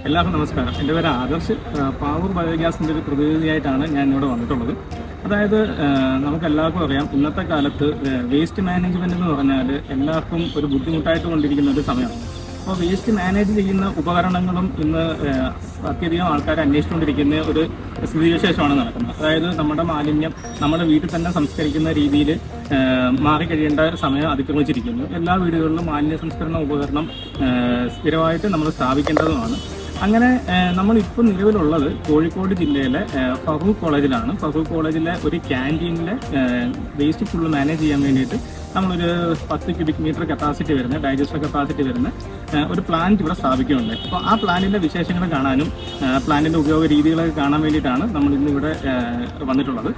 എല്ലാവർക്കും നമസ്കാരം. എൻ്റെ പേര് ആദർശ്. പാവൂർ ബയോഗ്യാസിൻ്റെ ഒരു പ്രതിനിധിയായിട്ടാണ് ഞാൻ ഇവിടെ വന്നിട്ടുള്ളത്. അതായത് നമുക്കെല്ലാവർക്കും അറിയാം, ഇന്നത്തെ കാലത്ത് വേസ്റ്റ് മാനേജ്മെൻറ്റ് എന്ന് പറഞ്ഞാൽ എല്ലാവർക്കും ഒരു ബുദ്ധിമുട്ടായിട്ട് കൊണ്ടിരിക്കുന്ന ഒരു സമയമാണ്. അപ്പോൾ വേസ്റ്റ് മാനേജ് ചെയ്യുന്ന ഉപകരണങ്ങളും ഇന്ന് അത്യധികം ആൾക്കാർ അന്വേഷിച്ചുകൊണ്ടിരിക്കുന്ന ഒരു സ്ഥിതിവിശേഷമാണ് നടക്കുന്നത്. അതായത് നമ്മുടെ മാലിന്യം നമ്മുടെ വീട്ടിൽ തന്നെ സംസ്കരിക്കുന്ന രീതിയിൽ മാറിക്കഴിയേണ്ട സമയം അതിക്രമിച്ചിരിക്കുന്നു. എല്ലാ വീടുകളിലും മാലിന്യ സംസ്കരണ ഉപകരണം സ്ഥിരമായിട്ട് നമ്മൾ സ്ഥാപിക്കേണ്ടതുമാണ്. അങ്ങനെ നമ്മളിപ്പോൾ നിലവിലുള്ളത് കോഴിക്കോട് ജില്ലയിലെ ഫറൂഖ് കോളേജിലാണ്. ഫറൂഖ് കോളേജിലെ ഒരു ക്യാൻറ്റീനിലെ വേസ്റ്റ് ഫുള്ള് മാനേജ് ചെയ്യാൻ വേണ്ടിയിട്ട് നമ്മളൊരു 10 ക്യൂബിക് മീറ്റർ കപ്പാസിറ്റി വരുന്ന ഡൈജസ്റ്റർ കപ്പാസിറ്റി വരുന്ന ഒരു പ്ലാന്റ് ഇവിടെ സ്ഥാപിക്കുന്നുണ്ട്. അപ്പോൾ ആ പ്ലാന്റിൻ്റെ വിശേഷങ്ങൾ കാണാനും പ്ലാന്റിൻ്റെ ഉപയോഗ രീതികളൊക്കെ കാണാൻ വേണ്ടിയിട്ടാണ് നമ്മൾ ഇന്നിവിടെ വന്നിട്ടുള്ളത്.